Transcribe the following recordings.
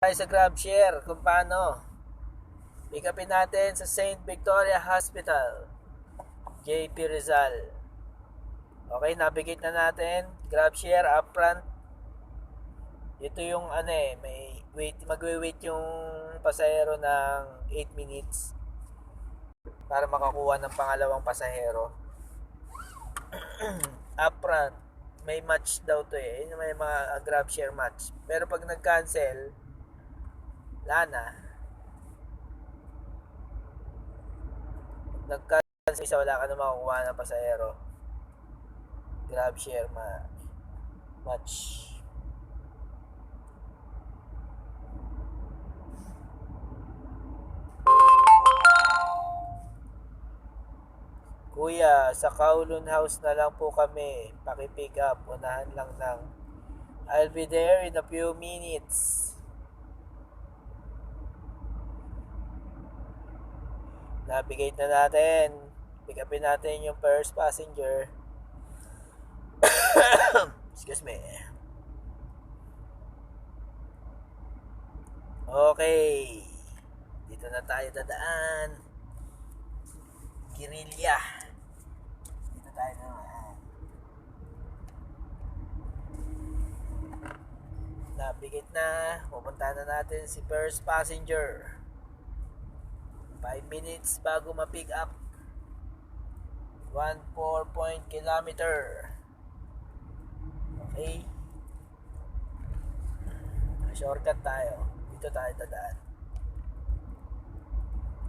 Tayo sa GrabShare kung paano pick upin natin sa St. Victoria Hospital, JP Rizal. Okay, navigate na natin. GrabShare upfront. Ito yung magwe-wait yung pasahero ng 8 minutes para makakuha ng pangalawang pasahero. Upfront, may match daw to eh. May mga GrabShare match. Pero pag nag-cancel, wala na. Nag-cancel isa, wala ka na makukuha ng pasahero. GrabShare match. Kuya, sa Kowloon House na lang po kami. Paki-pick up. Unahan lang ng I'll be there in a few minutes. Navigate na natin. Pick upin natin yung first passenger. Excuse me. Okay. Dito na tayo dadaan. Guerrilla. Dito tayo naman. Navigate na. Pupunta na natin si first passenger. 5 minutes bago ma-pick up. 1.4 kilometer. Okay. Shortcut tayo. Dito tayo dadaan.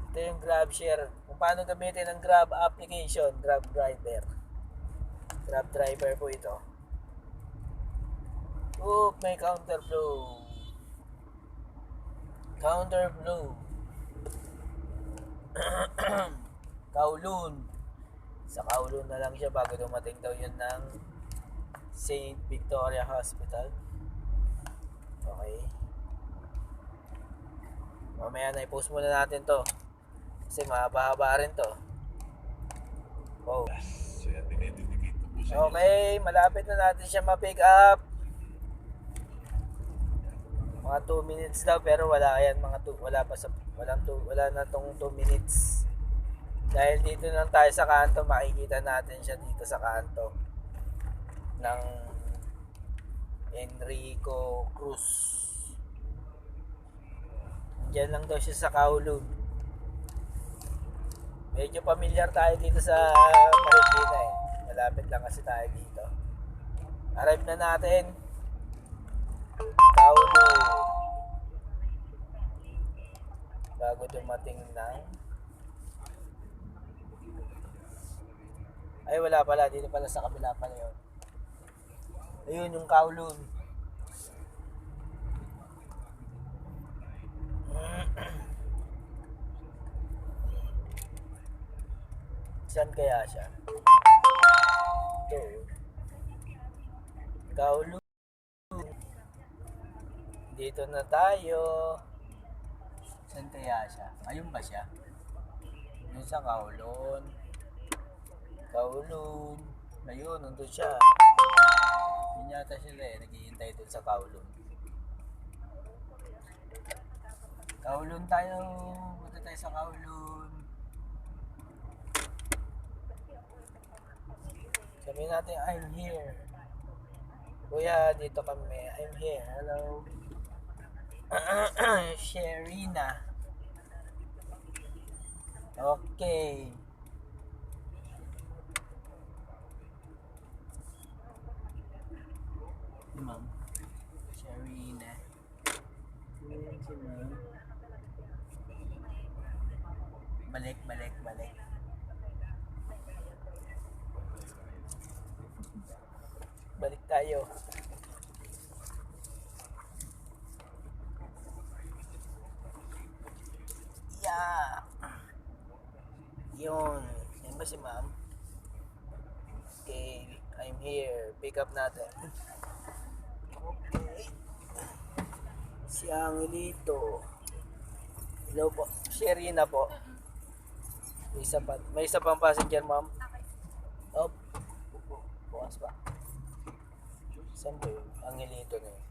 Ito yung GrabShare. Kung paano gamitin ang Grab application. Grab driver. Grab driver po ito. Oh, may counterflow. Counterflow. Kowloon. Sa Kowloon na lang siya bago dumating daw yun ng St. Victoria Hospital. Okay. Mamaya na i-post muna natin to. Kasi mahaba-haba rin to. Wow. Okay, malapit na natin siya ma-pick up. Mga 2 minutes daw pero wala yan wala na tong 2 minutes. Dahil dito lang tayo sa kanto, makikita natin siya dito sa kanto ng Enrico Cruz. Diyan lang daw siya sa Kowloon. Medyo familiar tayo dito sa Marikina eh. Malapit lang kasi tayo dito. Arrive na natin. Kowloon. Bago dumating ng ay wala pala, dito pala sa kabila pala yun. Ayun yung Kowloon. Saan kaya siya? Ito. Kowloon. Dito na tayo. Saan kaya siya? Ayun ba siya? Yun sa Kowloon. Kowloon. Ayun, nandun siya. Yun yata sila eh. Naghihintay dun sa Kowloon. Kowloon tayo. Punta tayo sa Kowloon. Sabihin natin, I'm here. Kuya, dito kami. I'm here. Hello. Sherina. Okay. Ma'am. Sherina. Balik. Balik tayo. Yeah. Yun. Yan ba si ma'am? Okay. I'm here. Pick up natin. Okay. Si Angelito. Hello po. Sherina po. May isa pang passenger, ma'am. Oh. Bukas pa. Saan ba yun? Angelito na yun.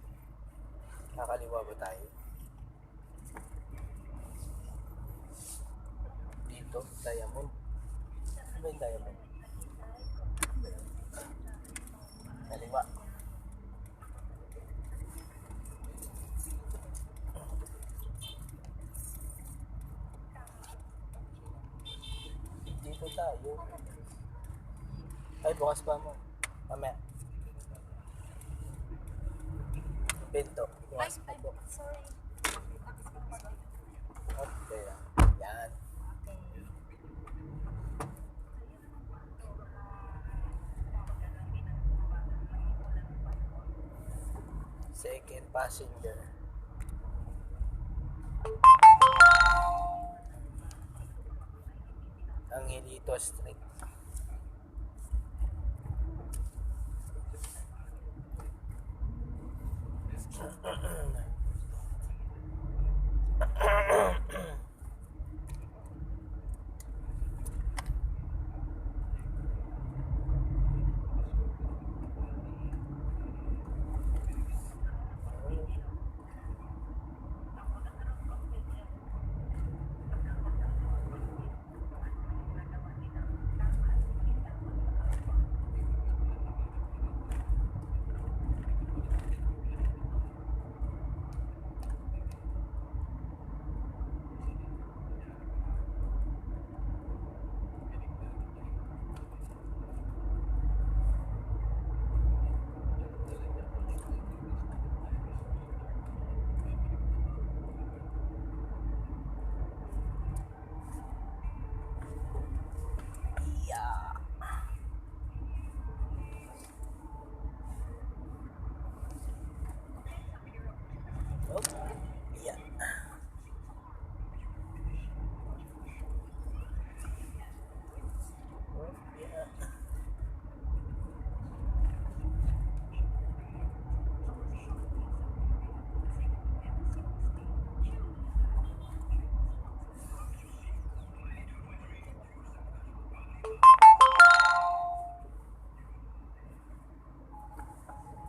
Nakakaliwa ba tayo? Ito, diamond. Ano ba yung diamond? Kaliwa. Dito tayo. Ay, bukas pa mo. Mamaya. Pinto. Bukas pa po. Sorry. Okay. Yan. Second passenger. Angelito Street.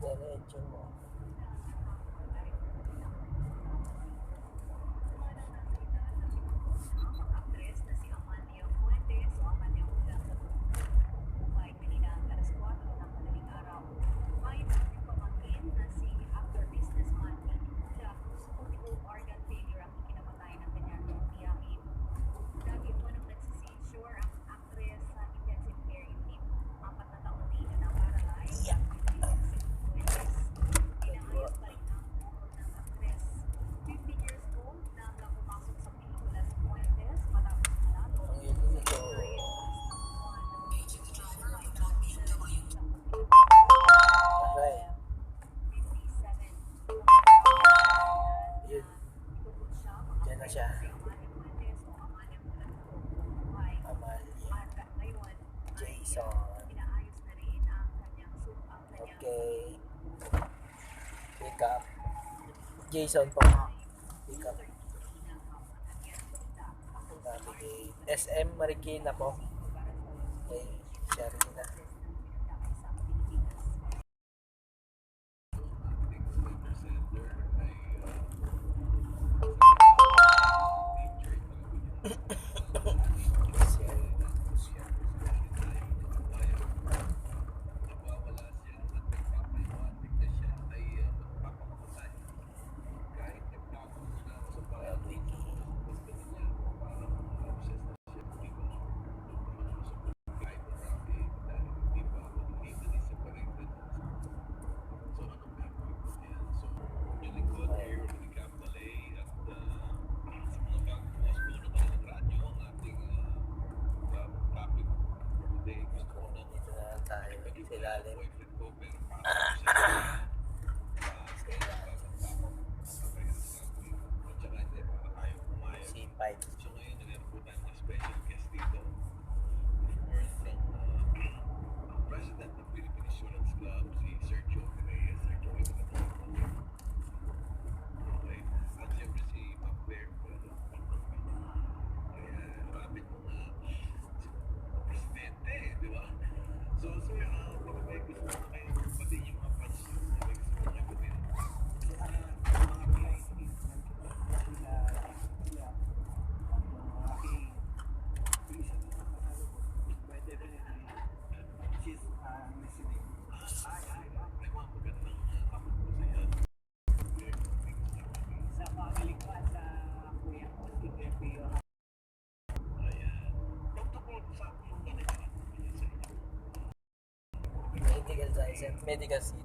Diretso mo. Siya. Amalia. Jason. Okay. Pick up. Jason po. Pick up. Navigate. SM Marikina po. Okay. Share na. Ilalim. C5. President ng Philippine Insurance Club, si Sergio Reyes. Okay. At siyempre si Ma'am Claire. Kaya rapid mo nga presidente, di ba? So, sir, may gusto ko kayo pati yung mga pansin. May gusto ko kayo pati mga Medical City.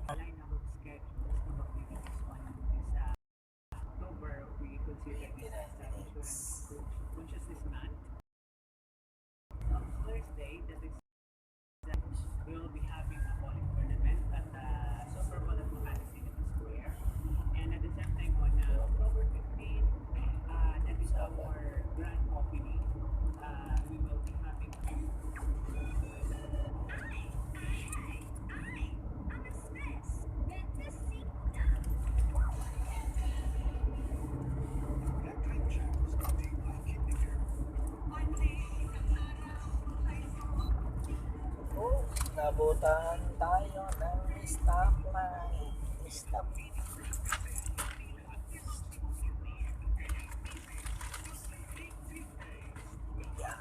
Lineup of schedules na magbibigay this one is October, we consider this as Consciousness Month. On Thursday, that is we will be having a bowling tournament at the Super Bowl at Makati Cinema Square. And at the same time on October 15th, that is our grand opening. We will be having Oh, nabutan tayo ng stoplight. Stop. Yeah.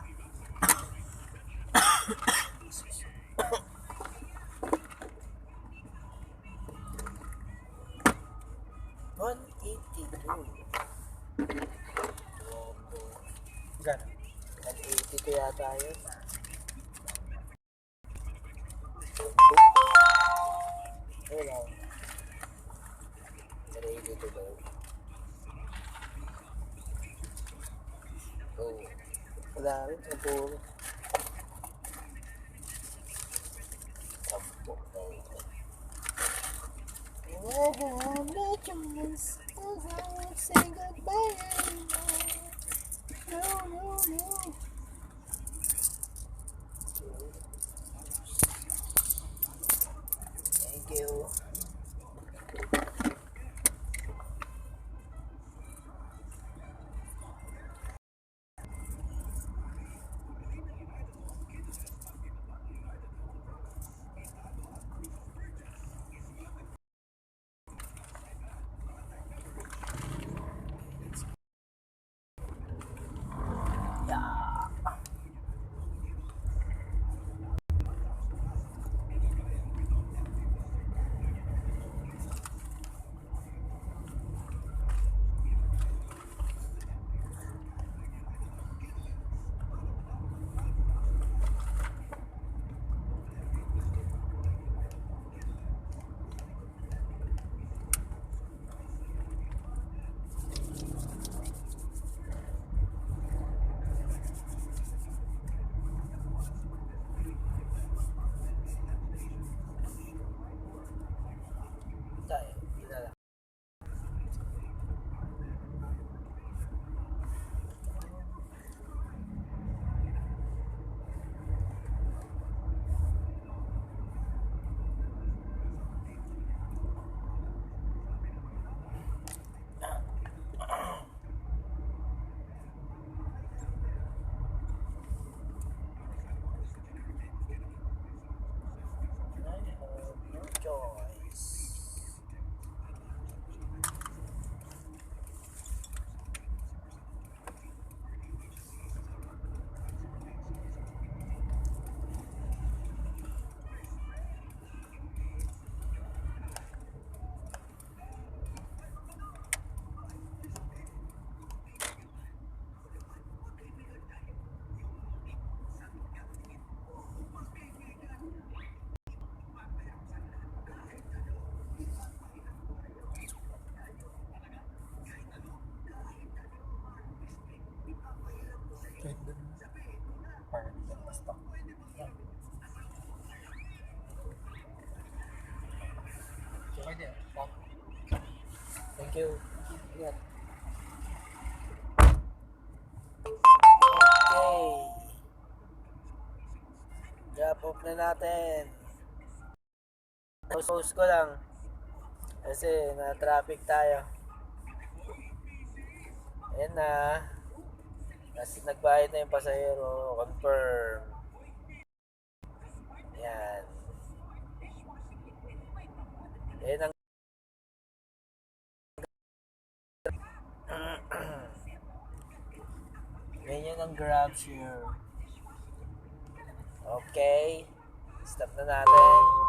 182. Gano'n? 182 yata yun. Hello. 182 ba yun? Oh. Wala rin. Ang puro. Sampung na yun. Whether I'm not yours, I will say goodbye. No, no, no. Thank you. Tayo. Dinala. I have no choice. Thank you. Ingat. Okay. Drop off na natin. Post ko lang. Kasi na-traffic tayo. Ayan na. Kasi nagbayad na yung pasahero. Confirm. Ayan. Ayan ang ganyan ang GrabShare. Okay. Stop na natin.